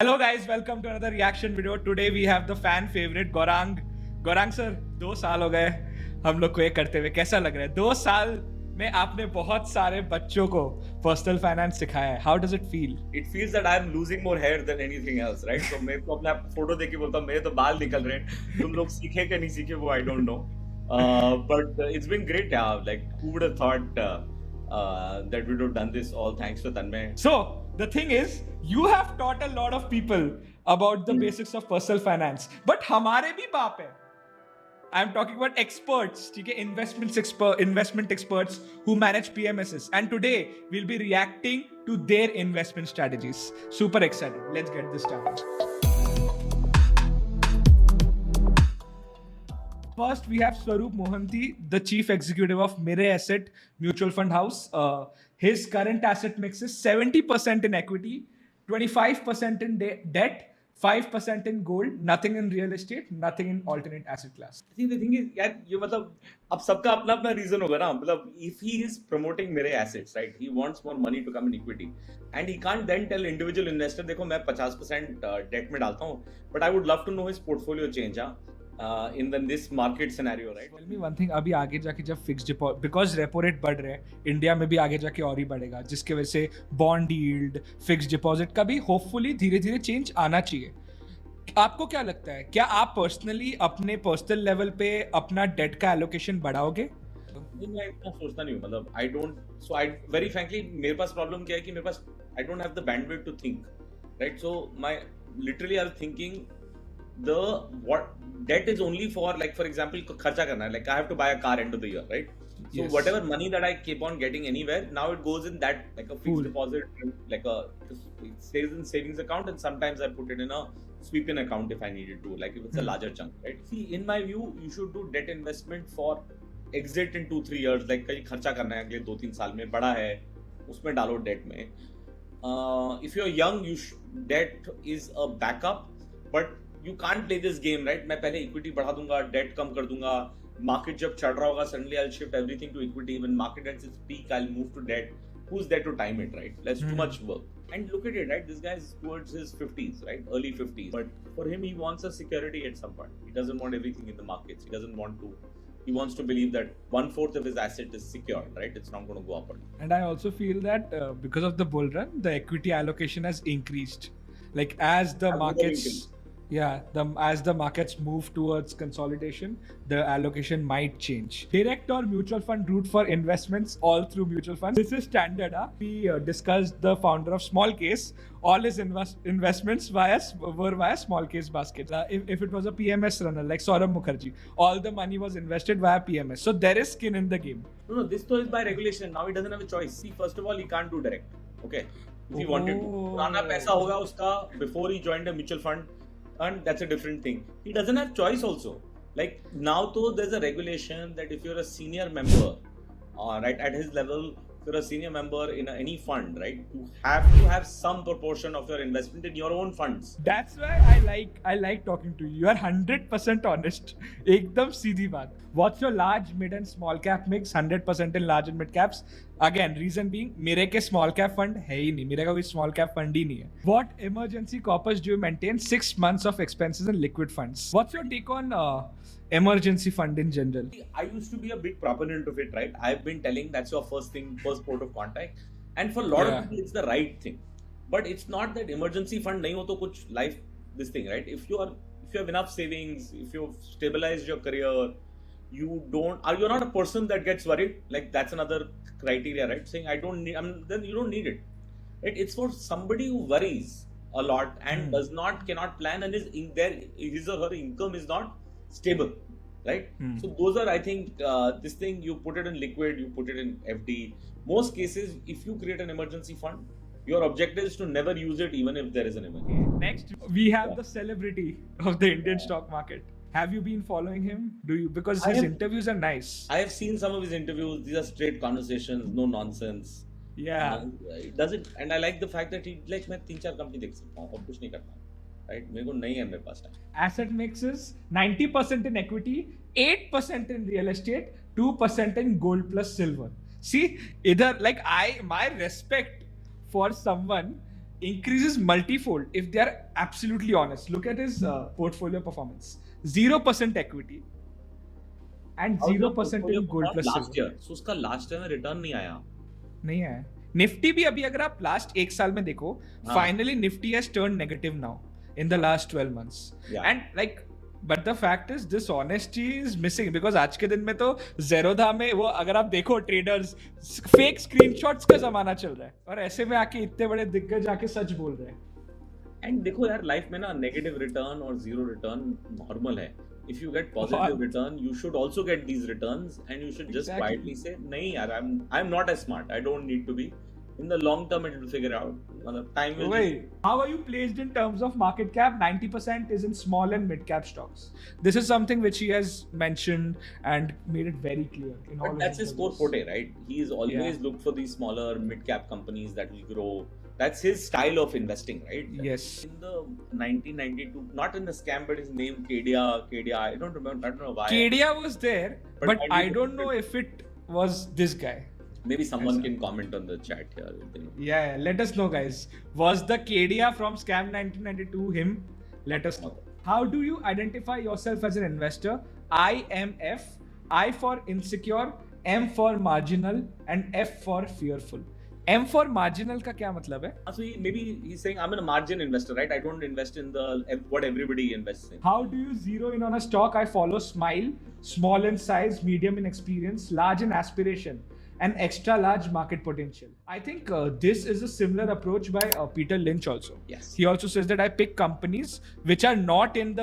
Hello guys, welcome to another reaction video. Today we have the fan favorite Gaurang. Gaurang sir, 2 साल हो गए हम लोग को ये करते हुए. कैसा लग रहा है? 2 साल में आपने बहुत सारे बच्चों को पर्सनल फाइनेंस सिखाया है. How does it feel? It feels that I'm losing more hair than anything else, right? So मेरे को अपना फोटो देख के बोलता हूँ मेरे तो बाल निकल रहे हैं. तुम लोग सीखे कि नहीं सीखे वो I don't know. But it's been great. Like who would have thought that we would have done this all thanks to Tanmay. So the thing is, you have taught a lot of people about the basics of personal finance. But हमारे भी बाप है. I'm talking about experts, ठीक है, investment experts who manage PMSs. And today we'll be reacting to their investment strategies. Super excited. Let's get this started. First, we have Swarup Mohanty, the chief executive of Mirae Asset Mutual Fund House. His current asset mix is 70% in equity, 25% in debt, 5% in gold, nothing in real estate, nothing in alternate asset class. I think the thing is, यार ये मतलब अब सबका अपना अपना reason होगा ना. मतलब if he is promoting मेरे assets, right? He wants more money to come in equity, and he can't then tell individual investor, देखो मैं 50% debt में डालता हूँ, but I would love to know his portfolio change, in this market scenario, right? Tell me one thing, अभी आगे जाके जब fixed deposit, because repo rate बढ़ रहे हैं इंडिया में भी आगे जाके और ही बढ़ेगा, जिसके वजह से बॉन्ड यील्ड, फिक्स्ड डिपॉजिट का भी होपफुली धीरे धीरे चेंज आना चाहिए. आपको क्या लगता है, क्या आप पर्सनली अपने पर्सनल लेवल पे अपना डेट का एलोकेशन बढ़ाओगे? मैं इतना सोचता नहीं हूँ. मतलब I don't, so I very frankly मेरे पास प्रॉब्लम क्या है कि मेरे पास I don't have the bandwidth to think, right? So my literally I was thinking the what debt is only for, like for example खर्चा करना है, like I have to buy a car end of the year, right? So Yes. whatever money that I keep on getting anywhere, now it goes in that like a fixed Pool. deposit, like it stays in savings account, and sometimes I put it in a sweep in account if I needed to, like if it's a larger chunk, right? See, in my view, you should do debt investment for exit in 2-3 years, like कहीं खर्चा करना है अगले 2-3 साल में, बड़ा है उसमें डालो debt में. If you're young, debt is a backup, but you can't play this game, right? मैं पहले equity बढ़ा दूंगा, debt कम कर दूंगा, market जब चढ़ रहा होगा suddenly I'll shift everything to equity. When market at its peak, I'll move to debt. Who's there to time it, right? That's too much work. And look at it, right? This guy is towards his 50s, right? Early 50s. But for him, he wants a security at some point. He doesn't want everything in the markets. He wants to believe that 1/4 of his asset is secured, right? It's not going to go up or down. And I also feel that because of the bull run, the equity allocation has increased. Like as the markets, as the markets move towards consolidation, the allocation might change. Direct or mutual fund route for investments all through mutual funds. This is standard. We discussed the founder of Small Case. All his investments were via small case baskets. If it was a PMS runner like Swarup Mukherjee, all the money was invested via PMS. So there is skin in the game. No, this though is by regulation. Now he doesn't have a choice. See, first of all, he can't do direct. Okay, if he wanted to. पुराना पैसा होगा उसका before he joined a mutual fund, and that's a different thing. He doesn't have choice also. Like now, though, there's a regulation that if you're a senior member, right, at his level, if you're a senior member in any fund, right, you have to have some proportion of your investment in your own funds. That's why I like talking to you. You are 100% honest. एकदम सीधी बात. What's your large, mid and small cap mix? 100% in large and mid caps. Again, reason being, मेरे के small cap fund है ही नहीं. मेरे का कोई small cap fund ही नहीं है. What emergency corpus do you maintain? 6 months of expenses in liquid funds. What's your take on emergency fund in general? I used to be a big proponent of it, right? I've been telling that's your first port of contact, and for a lot of people, it's the right thing. But it's not that emergency fund नहीं हो तो कुछ life this thing, right? If you have enough savings, if you've stabilized your career, you're not a person that gets worried. Like that's another criteria, right? Saying then you don't need it, right? It's for somebody who worries a lot and cannot plan, and his or her income is not stable, right? So those are, I think, this thing, you put it in liquid, you put it in FD. Most cases, if you create an emergency fund, your objective is to never use it even if there is an emergency. Next, we have the celebrity of the Indian stock market. Have you been following him? Do you? Because his interviews are nice. I have seen some of his interviews. These are straight conversations, no nonsense. Yeah. It does it, and I like the fact that he like मैं 3-4 company देख सकता हूँ और कुछ नहीं करता, right? मेरे को नहीं है मेरे पास time. Asset mix is 90% in equity, 8% in real estate, 2% in gold plus silver. See, either like my respect for someone increases multifold if they are absolutely honest. Look at his portfolio performance. 0% equity and 0% in gold plus last silver. Year, so उसका last year में return नहीं आया. नहीं है. Nifty भी अभी अगर आप लास्ट एक साल में देखो, finally Nifty has turn negative now in the last 12 months. And like but the fact is this honesty is missing because आज के दिन में तो जेरोधा में वो अगर आप देखो ट्रेडर्स फेक स्क्रीनशॉट्स का जमाना चल रहा है और ऐसे में आके इतने बड़े दिग्गज आके सच बोल रहे हैं. एंड देखो यार, लाइफ में ना नेगेटिव रिटर्न और जीरो रिटर्न नॉर्मल है. If you get positive return, you should also get these returns, and you should just quietly say, "Nahi, yaar, I'm not as smart. I don't need to be." In the long term, it will figure out. Time will. Wait, how are you placed in terms of market cap? 90% is in small and mid cap stocks. This is something which he has mentioned and made it very clear in all. But that's his core forte, right? He's always looked for these smaller mid cap companies that will grow. That's his style of investing, right? Yes. In the 1992, not in the scam, but his name Kedia. I don't remember. I don't know why. Kedia was there, but I don't know if it was this guy. Maybe someone can comment on the chat here. Yeah, let us know, guys. Was the Kedia from Scam 1992 him? Let us know. How do you identify yourself as an investor? IMF, I for insecure, M for marginal, and F for fearful. M for marginal का क्या मतलब है? So maybe he's saying I'm a margin investor, right? I don't invest in what everybody invests in. How do you zero in on a stock? I follow SMILE, small in size, medium in experience, large in aspiration, and extra large market potential. I think this is a similar approach by Peter Lynch also. Yes. He also says that I pick companies which are not in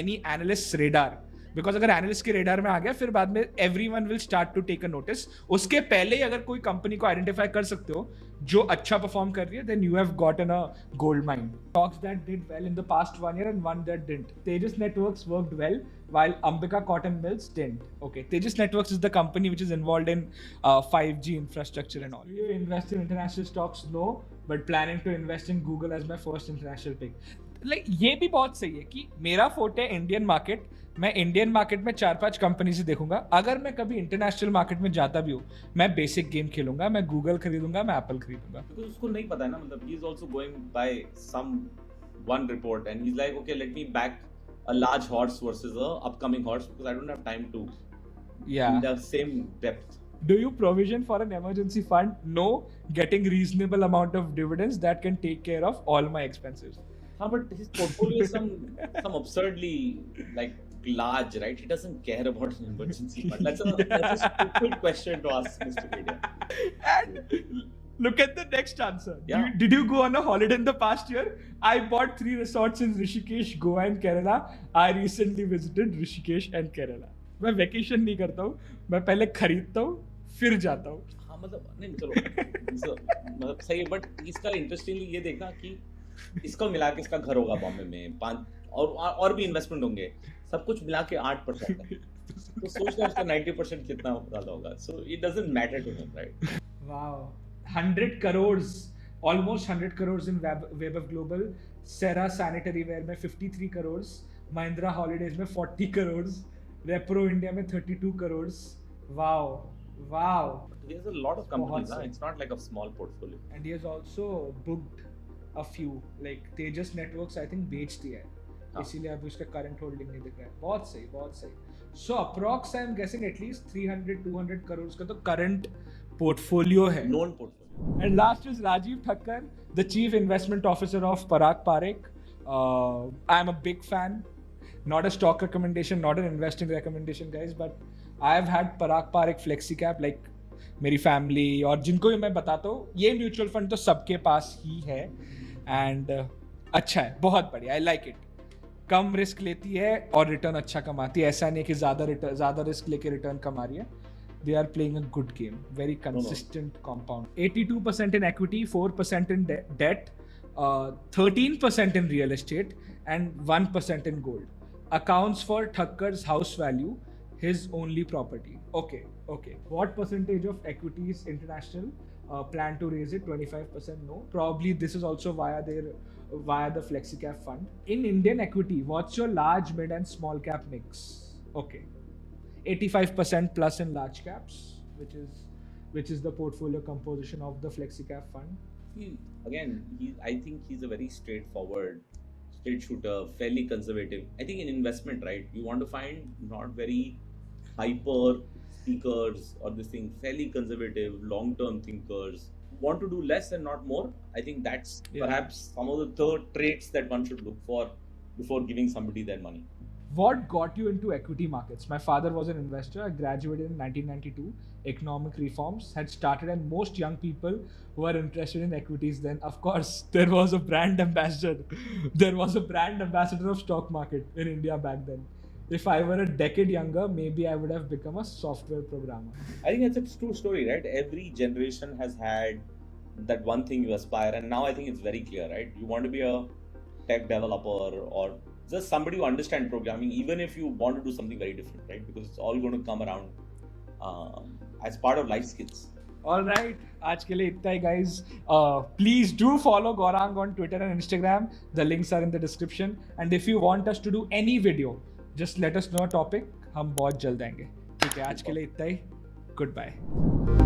any analyst's radar. Because अगर analyst के radar में आ गया फिर बाद में everyone will start to take a notice. उसके पहले ही अगर कोई कंपनी को आइडेंटिफाई कर सकते हो जो अच्छा परफॉर्म कर रही है, then you have gotten a gold mine. Stocks that did well in the past 1 year and one that didn't. Tejas Networks worked well while Ambika Cotton Mills didn't. Okay, Tejas Networks is the company which is involved in 5G infrastructure and all. Do you invest in international stocks? No, but planning to invest in Google as my first international pick. Like ये भी बहुत सही है कि मेरा fort है Indian market. मैं Indian market में 4-5 कंपनी से देखूंगा. अगर मैं कभी इंटरनेशनल मार्केट में जाता भी हूँ, मैं बेसिक गेम खेलूंगा, मैं गूगल खरीदूंगा, मैं एप्पल खरीदूंगा. Because उसको नहीं पता है ना, मतलब he is also going by some one report and he's like, okay, let me back a large horse versus a upcoming horse because I don't have time to in the same depth. Do you provision for an emergency fund? No. Getting reasonable amount of dividends that can take care of all my expenses. But his portfolio is some absurdly like large, right? He doesn't care about an emergency fund. That's a stupid question to ask, Mr. Kedia. And look at the next answer. Yeah. Did you go on a holiday in the past year? I bought 3 resorts in Rishikesh, Goa and Kerala. I recently visited Rishikesh and Kerala. मैं vacation नहीं करता हूँ, मैं पहले खरीदता हूँ फिर जाता हूँ. हाँ मतलब नहीं चलो मतलब सही है. बट इसका इंटरेस्टिंगली ये देखा कि इसको मिला के इसका घर होगा बॉम्बे में 5 और भी इन्वेस्टमेंट होंगे, सब कुछ मिला के 8% है. तो सोचना उसका 90% कितना ज्यादा होगा. So it doesn't matter to him, right? Wow, 100 crores, almost 100 crores in Web of Global. Sera Sanitary Ware में 53 crores, Mahindra Holidays में 40 crores, Repro India में 32 crores. Wow. He has a lot of companies. It's not like a small portfolio. And he has also booked a few, like Tejas Networks I think बेच दिया है, इसीलिए अभी उसका current holding नहीं दिख रहा है. बहुत सही. So approx I am guessing at least 300-200 crores का तो करंट पोर्टफोलियो है, known portfolio. And last is Rajeev Thakkar, the chief investment officer of Parag Parikh. I am a big fan. Not a stock recommendation, not an investing recommendation, guys, but I have had Parag Parikh Flexi Cap like मेरी family और जिनको भी मैं बताता हूँ. ये mutual fund तो सबके पास ही है एंड अच्छा है, बहुत बढ़िया. I like it. Come risk लेती है और रिटर्न अच्छा कमाती है. ऐसा नहीं कि ज़्यादा रिस्क लेके रिटर्न कमा रही है. They are playing a good game, very consistent compound. 82% in equity, 4% in debt, 13% in real estate, and 1% in gold. Accounts for Thakkar's house value, his only property. Okay. What percentage of equity is international? Plan to raise it 25%. No. Probably this is also via the FlexiCap fund. In Indian equity, what's your large, mid, and small cap mix? Okay. 85% plus in large caps, which is the portfolio composition of the FlexiCap fund. again, I think he's a very straightforward, straight shooter, fairly conservative. I think in investment, right, you want to find not very hyper speakers or this thing, fairly conservative, long-term thinkers, want to do less and not more. I think that's perhaps some of the third traits that one should look for before giving somebody their money. What got you into equity markets? My father was an investor. I graduated in 1992. Economic reforms had started, and most young people who are interested in equities then, of course, there was a brand ambassador. There was a brand ambassador of stock market in India back then. If I were a decade younger, maybe I would have become a software programmer. I think that's a true story, right? Every generation has had that one thing you aspire, and now I think it's very clear, right? You want to be a tech developer or just somebody who understands programming, even if you want to do something very different, right? Because it's all going to come around as part of life skills. All right, आज के लिए इतना ही guys. Please do follow Gaurang on Twitter and Instagram. The links are in the description. And if you want us to do any video, just let us know a topic. हम बहुत जल्द आएंगे. ठीक है, आज के लिए इतना ही. Goodbye.